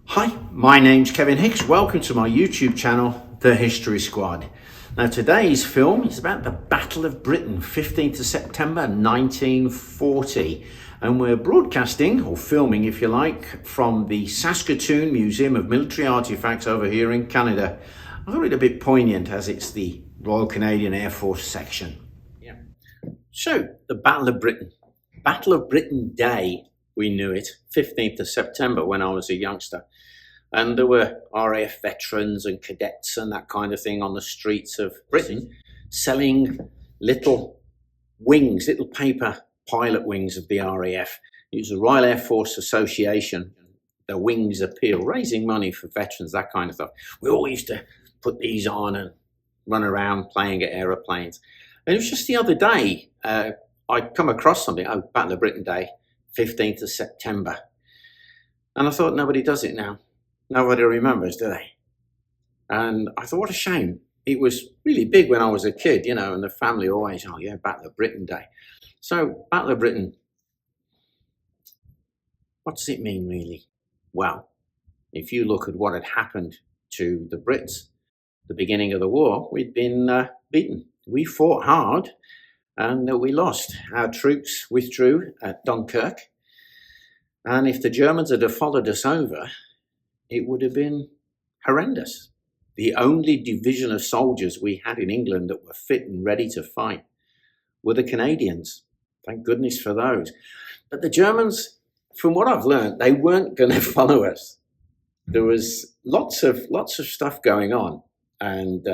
Hi, my name's Kevin Hicks. Welcome to my YouTube channel, The History Squad. Now today's film is about the Battle of Britain, 15th of September 1940. And we're broadcasting, or filming if you like, from the Saskatoon Museum of Military Artifacts over here in Canada. I thought it a bit poignant as it's the Royal Canadian Air Force section. Yeah. So, the Battle of Britain. Battle of Britain Day, we knew it, 15th of September when I was a youngster. And there were RAF veterans and cadets and that kind of thing on the streets of Britain selling little wings, little paper pilot wings of the RAF. It was the Royal Air Force Association, the Wings Appeal, raising money for veterans, that kind of stuff. We all used to put these on and run around playing at aeroplanes. And it was just the other day, I'd come across something, Battle of Britain Day, 15th of September. And I thought, nobody does it now. Nobody remembers, do they? And I thought, what a shame. It was really big when I was a kid, you know, and the family always, oh yeah, Battle of Britain Day. So, Battle of Britain, what does it mean really? Well, if you look at what had happened to the Brits, the beginning of the war, we'd been beaten. We fought hard and we lost. Our troops withdrew at Dunkirk. And if the Germans had followed us over, it would have been horrendous. The only division of soldiers we had in England that were fit and ready to fight were the Canadians. Thank goodness for those. But the Germans, from what I've learned, they weren't going to follow us. There was lots of stuff going on. And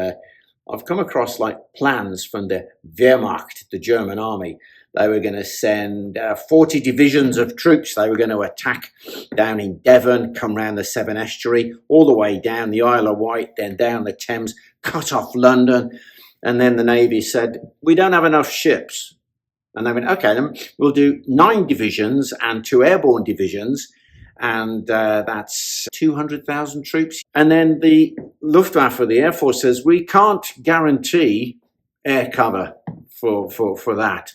I've come across like plans from the Wehrmacht, the German army. They were going to send 40 divisions of troops. They were going to attack down in Devon, come round the Severn Estuary, all the way down the Isle of Wight, then down the Thames, cut off London. And then the Navy said, we don't have enough ships. And they went, okay, then we'll do 9 divisions and 2 airborne divisions. And that's 200,000 troops. And then the Luftwaffe, the Air Force, says, we can't guarantee air cover for that.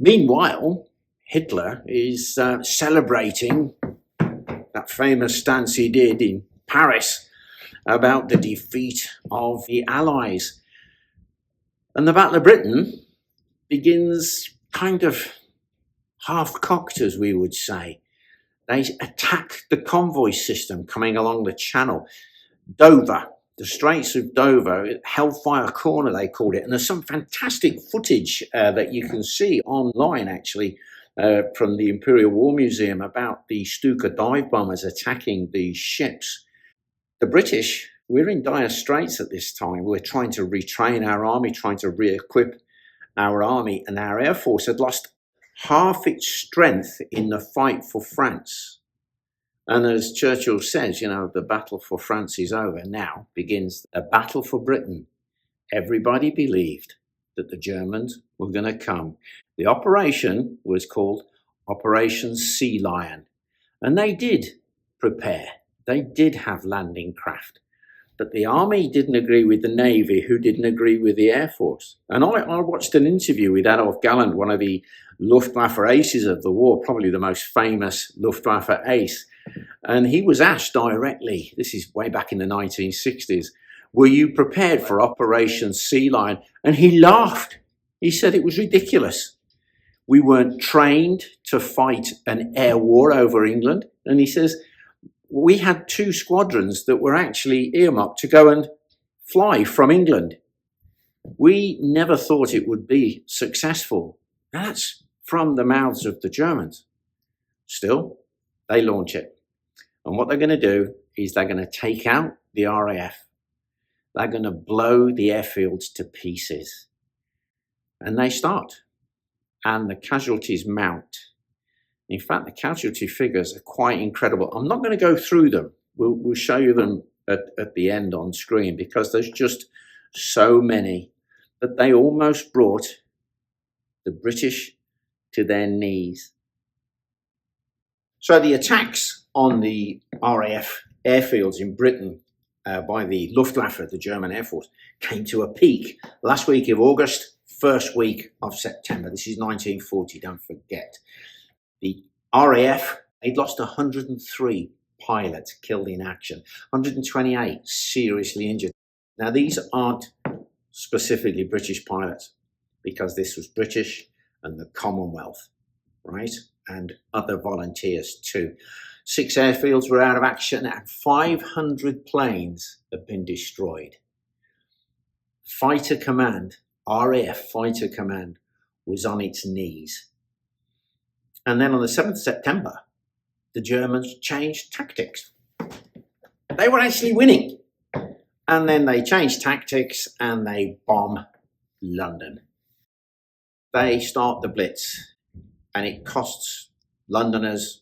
Meanwhile, Hitler is celebrating that famous stance he did in Paris about the defeat of the Allies. And the Battle of Britain begins kind of half-cocked, as we would say. They attack the convoy system coming along the channel. Dover, the Straits of Dover, Hellfire Corner they called it. And there's some fantastic footage that you can see online actually from the Imperial War Museum about the Stuka dive bombers attacking the ships. The British, we're in dire straits at this time. We're trying to retrain our army, trying to re-equip our army, and our Air Force had lost half its strength in the fight for France. And as Churchill says, you know, the battle for France is over. Now begins a battle for Britain. Everybody believed that the Germans were going to come. The operation was called Operation Sea Lion. And they did prepare. They did have landing craft. But the army didn't agree with the Navy, who didn't agree with the Air Force. And I watched an interview with Adolf Galland, one of the Luftwaffe aces of the war, probably the most famous Luftwaffe ace. And he was asked directly, this is way back in the 1960s, were you prepared for Operation Sea Lion? And he laughed. He said it was ridiculous. We weren't trained to fight an air war over England. And he says, we had 2 squadrons that were actually earmarked to go and fly from England. We never thought it would be successful. That's from the mouths of the Germans. Still, they launch it. And what they're going to do is they're going to take out the RAF. They're going to blow the airfields to pieces. And they start. And the casualties mount. In fact, the casualty figures are quite incredible. I'm not going to go through them. We'll show you them at the end on screen because there's just so many that they almost brought the British to their knees. So the attacks on the RAF airfields in Britain by the Luftwaffe, the German Air Force, came to a peak last week of August, first week of September. This is 1940, don't forget. The RAF, they'd lost 103 pilots killed in action, 128 seriously injured. Now, these aren't specifically British pilots, because this was British and the Commonwealth, right? And other volunteers too. 6 airfields were out of action and 500 planes have been destroyed. Fighter Command, RAF Fighter Command, was on its knees. And then on the 7th of September, the Germans changed tactics. They were actually winning. And then they changed tactics and they bomb London. They start the Blitz and it costs Londoners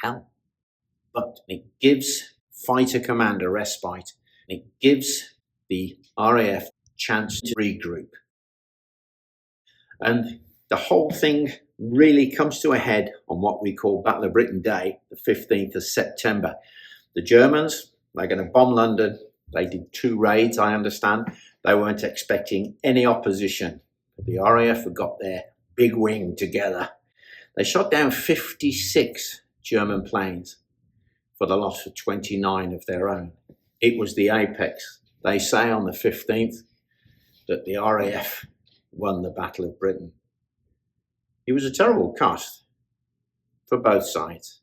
hell. But it gives Fighter Command a respite. It gives the RAF chance to regroup. And the whole thing really comes to a head on what we call Battle of Britain Day, the 15th of September. The Germans, they're going to bomb London. They did 2 raids, I understand. They weren't expecting any opposition. The RAF had got their big wing together. They shot down 56 German planes for the loss of 29 of their own. It was the apex. They say on the 15th that the RAF won the Battle of Britain. It was a terrible cost for both sides.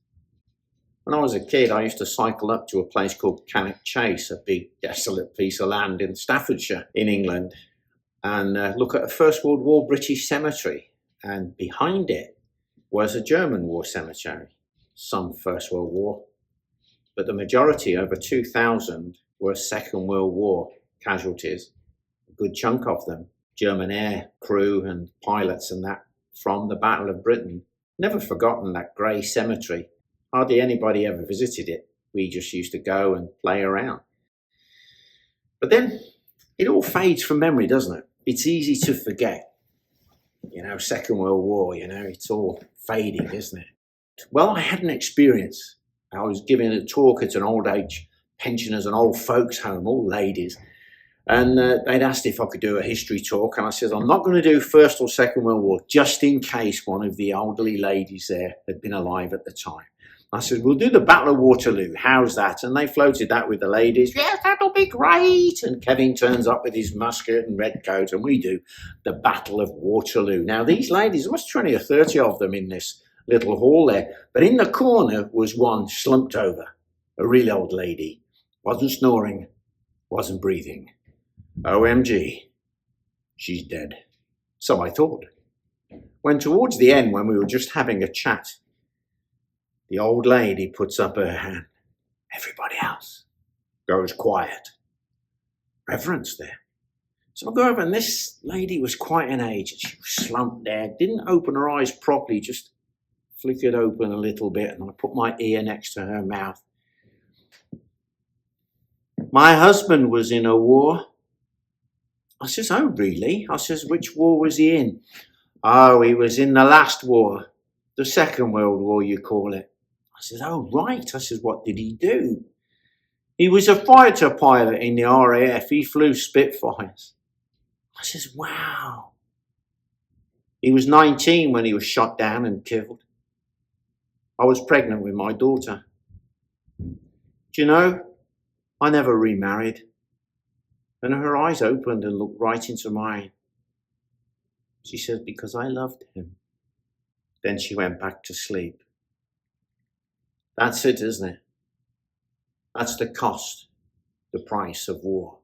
When I was a kid, I used to cycle up to a place called Cannock Chase, a big desolate piece of land in Staffordshire in England, and look at a First World War British cemetery. And behind it was a German war cemetery, some First World War. But the majority, over 2,000, were Second World War casualties. A good chunk of them, German air crew and pilots and that, from the Battle of Britain. Never forgotten that grey cemetery. Hardly anybody ever visited it. We just used to go and play around. But then it all fades from memory, doesn't it? It's easy to forget. Second World War, it's all fading, isn't it? Well, I had an experience. I was giving a talk at an old age pensioners and old folks home, all ladies. And they'd asked if I could do a history talk. And I said, I'm not going to do First or Second World War, just in case one of the elderly ladies there had been alive at the time. I said, we'll do the Battle of Waterloo. How's that? And they floated that with the ladies. Yes, that'll be great. And Kevin turns up with his musket and red coat, and we do the Battle of Waterloo. Now, these ladies, there was 20 or 30 of them in this little hall there. But in the corner was one slumped over, a real old lady. Wasn't snoring, wasn't breathing. OMG, she's dead. So I thought. When towards the end, when we were just having a chat, the old lady puts up her hand. Everybody else goes quiet. Reverence there. So I go over, and this lady was quite an age. She was slumped there, didn't open her eyes properly, just flickered open a little bit, and I put my ear next to her mouth. My husband was in a war. I says, oh, really? I says, which war was he in? Oh, he was in the last war, the Second World War, you call it. I says, oh, right. I says, what did he do? He was a fighter pilot in the RAF. He flew Spitfires. I says, wow. He was 19 when he was shot down and killed. I was pregnant with my daughter. Do you know, I never remarried. And her eyes opened and looked right into mine. She said, because I loved him. Then she went back to sleep. That's it, isn't it? That's the cost, the price of war.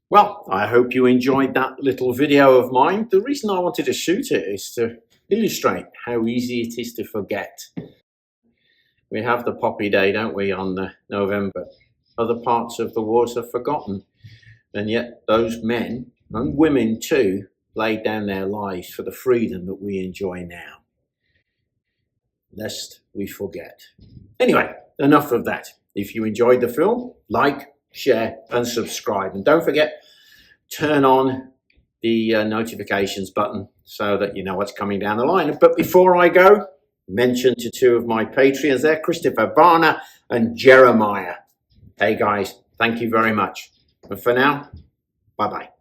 Well, I hope you enjoyed that little video of mine. The reason I wanted to shoot it is to illustrate how easy it is to forget. We have the Poppy Day, don't we, on November. Other parts of the wars are forgotten. And yet those men, and women too, laid down their lives for the freedom that we enjoy now. Lest we forget. Anyway, enough of that. If you enjoyed the film, like, share and subscribe. And don't forget, turn on the notifications button so that you know what's coming down the line. But before I go, mention to two of my Patreons there, Christopher Varner and Jeremiah. Hey guys, thank you very much. And for now, bye-bye.